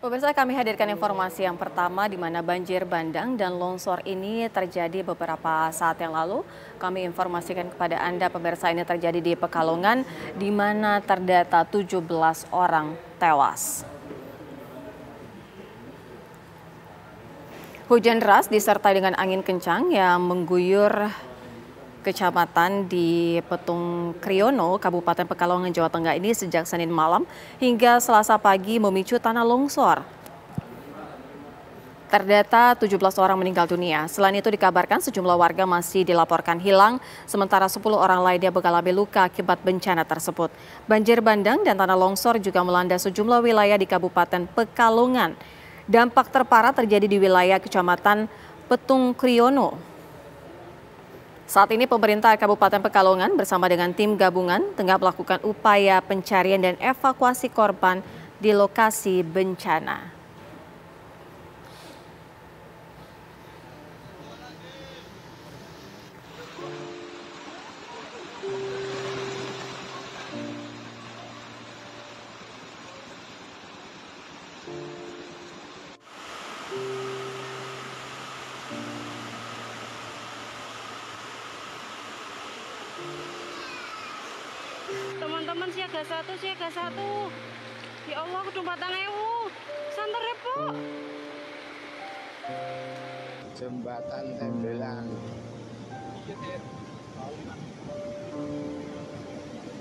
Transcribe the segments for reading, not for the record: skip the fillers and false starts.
Pemirsa, kami hadirkan informasi yang pertama di mana banjir bandang dan longsor ini terjadi beberapa saat yang lalu. Kami informasikan kepada Anda, pemirsa, ini terjadi di Pekalongan di mana terdata 17 orang tewas. Hujan deras disertai dengan angin kencang yang mengguyur kecamatan di Petung Kriono, Kabupaten Pekalongan, Jawa Tengah ini sejak Senin malam hingga Selasa pagi memicu tanah longsor. Terdata 17 orang meninggal dunia. Selain itu dikabarkan sejumlah warga masih dilaporkan hilang, sementara 10 orang lainnya mengalami luka akibat bencana tersebut. Banjir bandang dan tanah longsor juga melanda sejumlah wilayah di Kabupaten Pekalongan. Dampak terparah terjadi di wilayah Kecamatan Petung Kriono. Saat ini pemerintah Kabupaten Pekalongan bersama dengan tim gabungan tengah melakukan upaya pencarian dan evakuasi korban di lokasi bencana. Teman-teman siaga satu. Ya Allah, kudu 4.000. Santer ya, Bu. Jembatan Tembelan.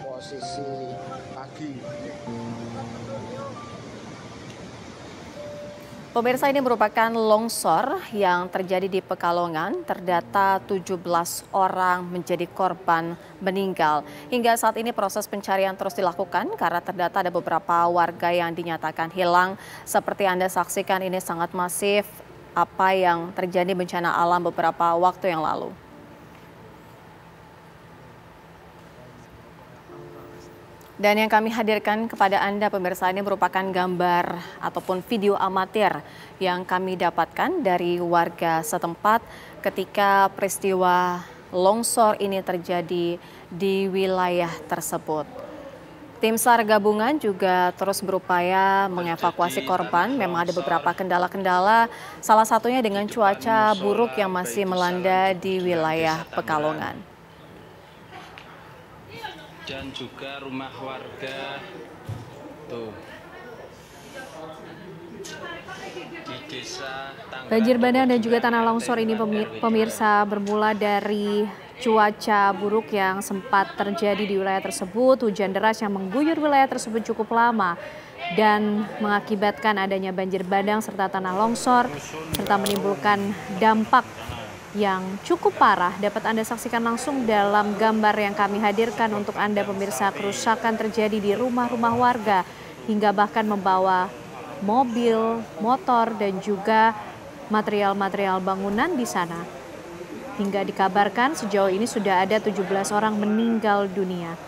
Posisi pagi. Pemirsa, ini merupakan longsor yang terjadi di Pekalongan. Terdata 17 orang menjadi korban meninggal. Hingga saat ini proses pencarian terus dilakukan karena terdata ada beberapa warga yang dinyatakan hilang. Seperti Anda saksikan, ini sangat masif apa yang terjadi bencana alam beberapa waktu yang lalu. Dan yang kami hadirkan kepada Anda, pemirsa, ini merupakan gambar ataupun video amatir yang kami dapatkan dari warga setempat ketika peristiwa longsor ini terjadi di wilayah tersebut. Tim SAR gabungan juga terus berupaya mengevakuasi korban. Memang ada beberapa kendala-kendala, salah satunya dengan cuaca buruk yang masih melanda di wilayah Pekalongan. Dan juga rumah warga tuh di desa Tanggerang. Banjir bandang dan juga tanah longsor ini pemirsa bermula dari cuaca buruk yang sempat terjadi di wilayah tersebut. Hujan deras yang mengguyur wilayah tersebut cukup lama dan mengakibatkan adanya banjir bandang serta tanah longsor serta menimbulkan dampak yang cukup parah. Dapat Anda saksikan langsung dalam gambar yang kami hadirkan untuk Anda, pemirsa. Kerusakan terjadi di rumah-rumah warga hingga bahkan membawa mobil, motor dan juga material-material bangunan di sana. Hingga dikabarkan sejauh ini sudah ada 17 orang meninggal dunia.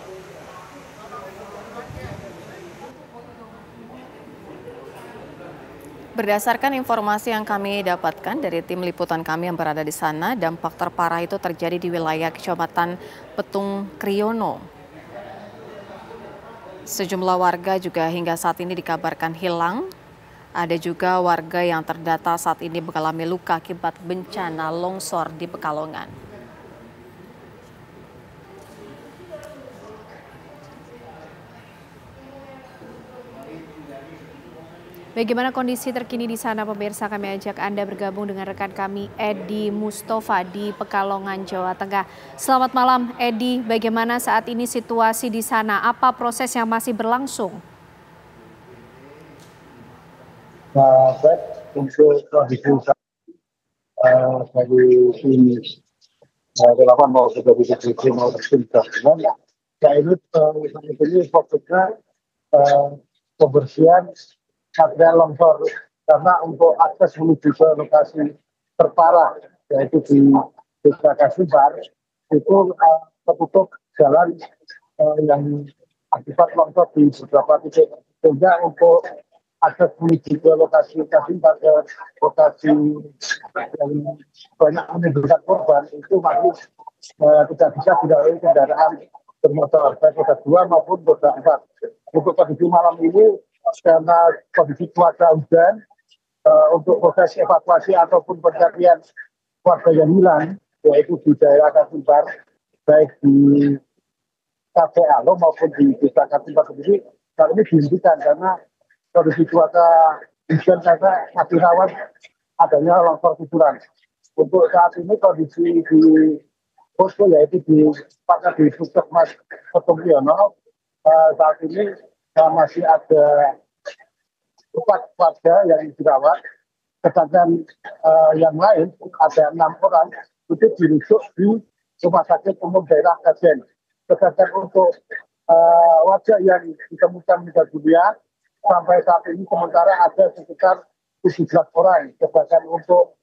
Berdasarkan informasi yang kami dapatkan dari tim liputan kami yang berada di sana, dampak terparah itu terjadi di wilayah Kecamatan Petung Kriono. Sejumlah warga juga hingga saat ini dikabarkan hilang. Ada juga warga yang terdata saat ini mengalami luka akibat bencana longsor di Pekalongan. Bagaimana kondisi terkini di sana, pemirsa? Kami ajak Anda bergabung dengan rekan kami Edi Mustafa di Pekalongan, Jawa Tengah. Selamat malam, Edi. Bagaimana saat ini situasi di sana? Apa proses yang masih berlangsung? Baik, untuk kondisi dari ini relawan mau sudah bisa mau tim gabungan. Ya ini fokusnya pembersihan material longsor karena untuk akses menuju ke lokasi terparah yaitu di Desa Kasimbar itu tertutup jalan yang akibat longsor di beberapa titik, sehingga untuk akses menuju ke lokasi Kasimbar ke lokasi yang banyak menimbulkan korban itu masih tidak bisa dilalui kendaraan bermotor baik roda 2 maupun roda 4. Untuk kondisi malam ini karena kondisi cuaca hujan, untuk proses evakuasi ataupun pencarian warga yang hilang, yaitu di daerah Kasimbar, baik di Kafe Alo maupun di Desa Kasimbar sendiri, kali ini dihentikan karena kondisi cuaca hujan karena masih rawan adanya longsor susulan. Untuk saat ini kondisi di posko yaitu di Puskesmas Petumriono, saat ini masih ada 4 warga yang dirawat, sedangkan yang lain ada 6 orang itu dirujuk di Rumah Sakit Umum Daerah Kajen. Sedangkan untuk warga yang ditemukan meninggal dunia sampai saat ini sementara ada sekitar 17 orang. Sedangkan untuk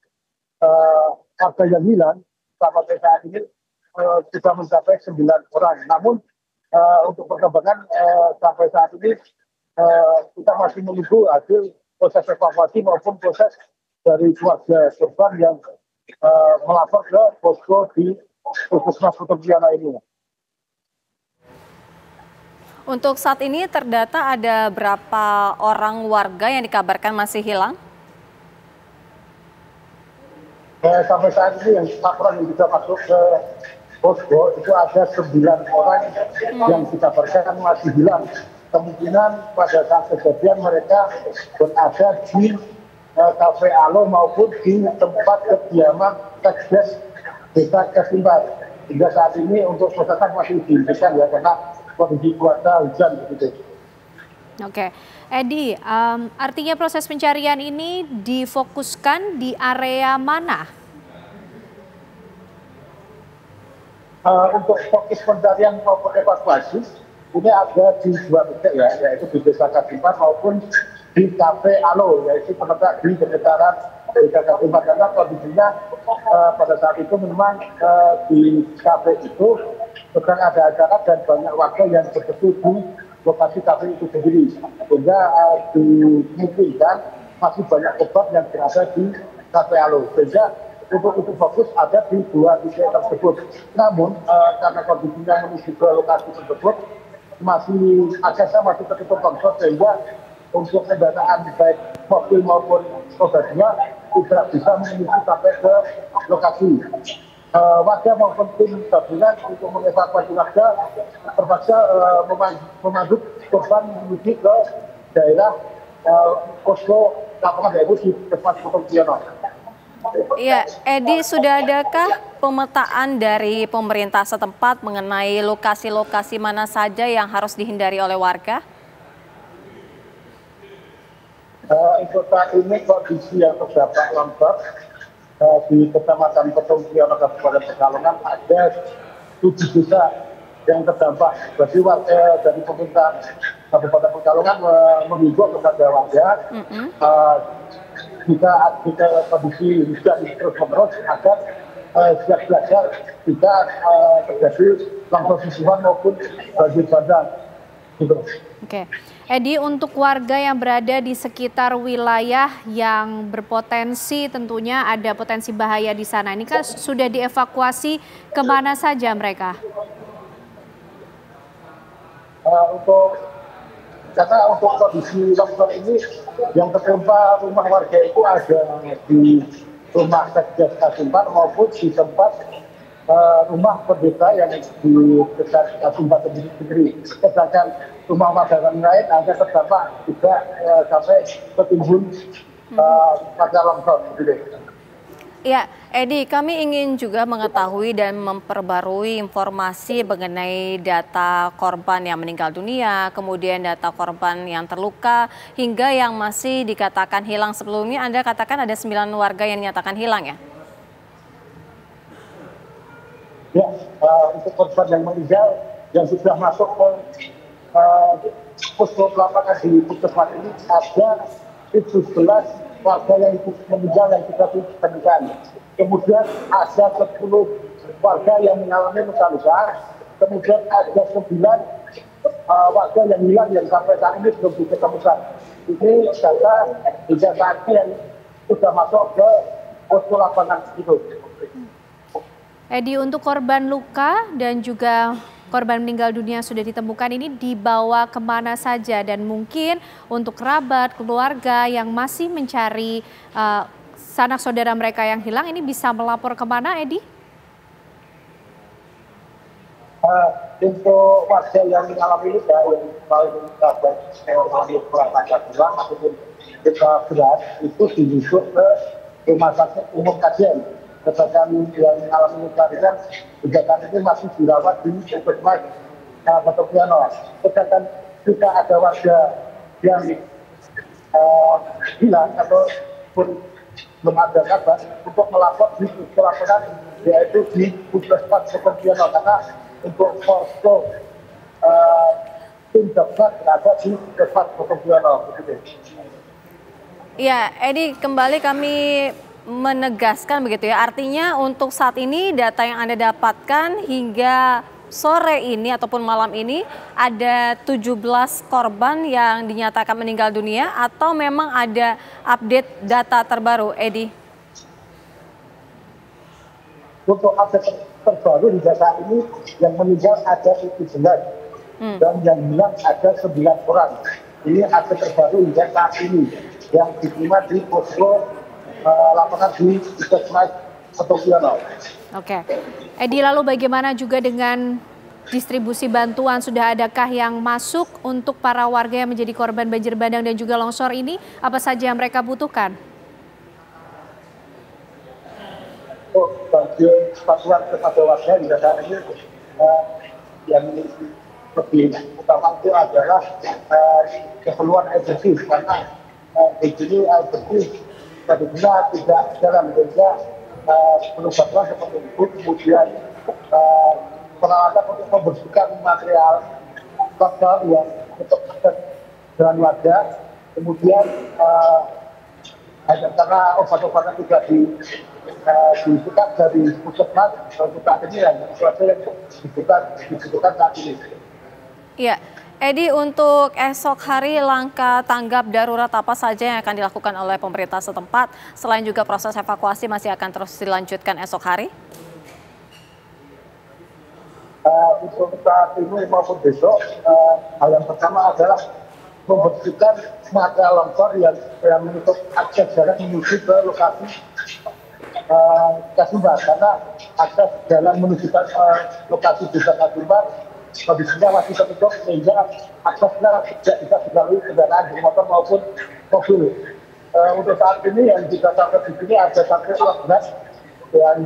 warga yang hilang sampai saat ini sudah mencapai 9 orang. Namun untuk perkembangan sampai saat ini kita masih menunggu hasil proses evakuasi maupun proses dari keluarga korban yang melapor ke posko di Puskesmas Petumriono ini. Untuk saat ini terdata ada berapa orang warga yang dikabarkan masih hilang? Sampai saat ini yang laporan yang bisa masuk ke posko itu ada 9 orang yang dikabarkan masih hilang. Kemungkinan pada saat kejadian mereka berada di Kafe Alo maupun di tempat kediaman Sekdes Desa Kasimbar. Hingga saat ini untuk proses masih dihentikan ya karena kondisi cuaca hujan begitu. Oke, Edi, artinya proses pencarian ini difokuskan di area mana? Untuk fokus pencarian maupun evakuasi ini ada di 2 titik ya, yaitu di Desa Kasimbar maupun di Kafe Alo, yaitu terletak di sekitaran Desa Kasimbar. Karena kondisinya pada saat itu memang di kafe itu sedang ada acara dan banyak warga yang berkumpul di lokasi kafe itu sendiri. Sehingga dimungkinkan masih banyak korban yang berada di Kafe Alo. Sehingga untuk itu fokus ada di 2 titik tersebut. Namun karena kondisinya menuju ke lokasi tersebut masih aksesnya masih tertutup longsor sehingga untuk kendaraan baik mobil maupun roda 2 tidak bisa menuju sampai ke lokasi. Warga maupun tim gabungan untuk mengevakuasi warga terpaksa memandu korban menuju ke daerah posko lapangan yaitu di Puskesmas Petumriono. Iya, Edi, sudah adakah pemetaan dari pemerintah setempat mengenai lokasi-lokasi mana saja yang harus dihindari oleh warga? Untuk saat ini kondisi yang terdampak longsor di Kecamatan Petumriono Kabupaten Pekalongan ada 7 desa yang terdampak. Jadi warga dari pemerintah Kabupaten Pekalongan menghimbau kepada warga jika kondisi hujan terus menerus agar siap belajar jika terjadi longsor susulan maupun banjir bandang. Gitu. Oke, Edi, untuk warga yang berada di sekitar wilayah yang berpotensi tentunya ada potensi bahaya di sana, ini kan sudah dievakuasi kemana saja mereka? Karena untuk kondisi longsor ini yang tertimpa rumah warga itu ada di rumah Sekdes Kasimbar maupun di tempat rumah pendeta yang di dekat Kasimbar sendiri. Sedangkan rumah warga lain ada terdampak juga sampai ketimbun pada longsor. Ya, Edi, kami ingin juga mengetahui dan memperbarui informasi mengenai data korban yang meninggal dunia, kemudian data korban yang terluka, hingga yang masih dikatakan hilang. Sebelumnya Anda katakan ada 9 warga yang dinyatakan hilang ya? Ya, untuk korban yang meninggal yang sudah masuk ke posko lapangan di Puskesmas ini ada 17 warga yang meninggal yang kita temukan. Kemudian ada 10 warga yang mengalami luka-luka. Kemudian ada 9 warga yang hilang yang sampai saat ini belum ditemukan. Ini data hingga saat ini yang sudah masuk ke posko lapangan itu. Edi, untuk korban luka dan juga korban meninggal dunia sudah ditemukan ini dibawa kemana saja, dan mungkin untuk kerabat, keluarga yang masih mencari sanak saudara mereka yang hilang ini bisa melapor kemana, Edi? Untuk warga yang mengalami luka yang paling kabar hilang ataupun luka berat itu dirujuk ke rumah sakit umum Kajen. Sedangkan yang mengalami luka ringan juga kan ini masih dirawat di Puskesmas Petopiano. Sedangkan juga ada warga yang hilang ataupun belum ada kabar untuk melapor di pelaporan, yaitu di Puskesmas Petopiano, karena untuk posko tim dapat berada di Puskesmas Petopiano. Ya, Edi, kembali kami menegaskan begitu ya, artinya untuk saat ini data yang Anda dapatkan hingga sore ini ataupun malam ini ada 17 korban yang dinyatakan meninggal dunia, atau memang ada update data terbaru, Edi? Untuk update terbaru di data ini yang meninggal ada 17 dan yang hilang ada 9 orang. Ini update terbaru hingga saat ini yang diterima di posko lapangan di Puskesmas Petopiano. Oke, Edi, lalu bagaimana juga dengan distribusi bantuan? Sudah adakah yang masuk untuk para warga yang menjadi korban banjir bandang dan juga longsor ini? Apa saja yang mereka butuhkan? Bantuan kepada warga di data ini yang lebih utama itu adalah keperluan air bersih, karena di sini air bersih tadinya tidak jalan, sehingga perlu bantuan seperti itu. Kemudian peralatan untuk membersihkan material kotor yang untuk akses jalan warga. Kemudian karena obat-obatan juga dibuka dari Puskesmas, untuk saat ini yang dibutuhkan saat ini. Iya, Edi, untuk esok hari langkah tanggap darurat apa saja yang akan dilakukan oleh pemerintah setempat, selain juga proses evakuasi masih akan terus dilanjutkan esok hari? Untuk saat ini maupun besok, hal yang pertama adalah membersihkan material longsor yang menutup akses jalan menuju ke lokasi Kasumbar, karena akses jalan menuju ke lokasi desa Kasumbar kondisinya masih tertutup, sehingga aksesnya tidak bisa dilalui kendaraan bermotor maupun mobil. Untuk saat ini yang kita sampai di sini ada sampai 14 yang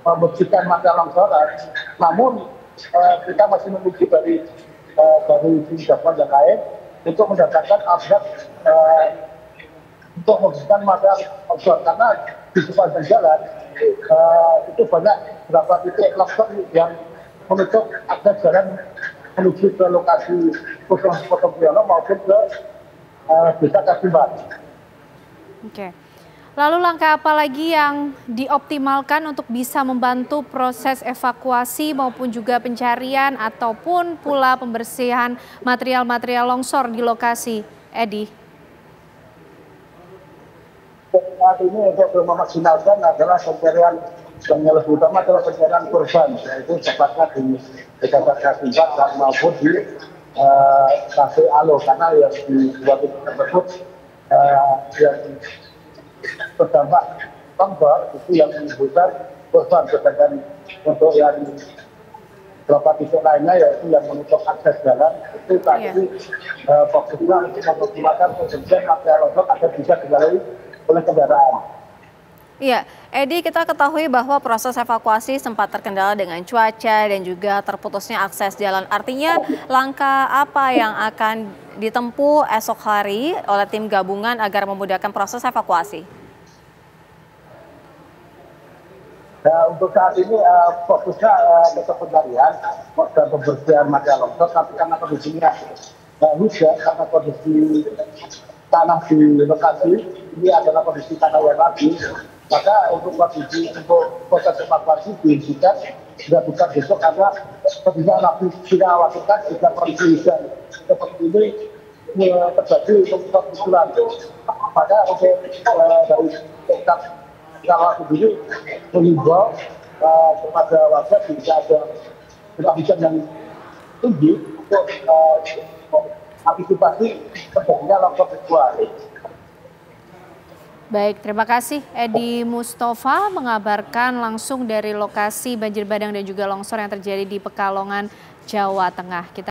membersihkan material longsoran. Namun kita masih menunggu dari tim gabungan yang lain untuk mendapatkan update untuk membersihkan material longsor, karena di sepanjang jalan itu banyak beberapa titik longsor yang menutup akses jalan menuju ke lokasi Puskesmas Petopiano maupun ke desa Kasumbar. Oke. Lalu langkah apa lagi yang dioptimalkan untuk bisa membantu proses evakuasi maupun juga pencarian ataupun pula pembersihan material-material longsor di lokasi, Edi? Saat ini untuk memaksimalkan adalah pencarian yang lebih utama adalah pencarian korban, yaitu tepatnya di desa Kasumbar maupun di Kafe Alo, karena yang di dua titik tersebut yang terdampak longsor itu yang menimbulkan korban. Sedangkan untuk yang beberapa titik lainnya yaitu yang menutup akses jalan itu tadi fokusnya untuk mengoptimalkan pembersihan material longsor agar bisa dilalui oleh kendaraan. Iya, Edi, kita ketahui bahwa proses evakuasi sempat terkendala dengan cuaca dan juga terputusnya akses jalan. Artinya langkah apa yang akan ditempuh esok hari oleh tim gabungan agar memudahkan proses evakuasi? Untuk saat ini fokusnya tetap pencarian dan pembersihan material longsor, tapi karena kondisinya hujan, karena kondisi tanah di lokasi ini adalah kondisi tanah yang labil, maka untuk kondisi untuk proses evakuasi dihentikan dilakukan besok, karena kondisinya labil. Kita khawatirkan jika kondisi hujan seperti ini terjadi untuk susulan, maka untuk dari tingkat kalau sendiri mengimbau kepada warga jika ada curah hujan yang tinggi untuk antisipasi terjadinya longsor kedua. Baik, terima kasih Edi Mustafa mengabarkan langsung dari lokasi banjir bandang dan juga longsor yang terjadi di Pekalongan, Jawa Tengah.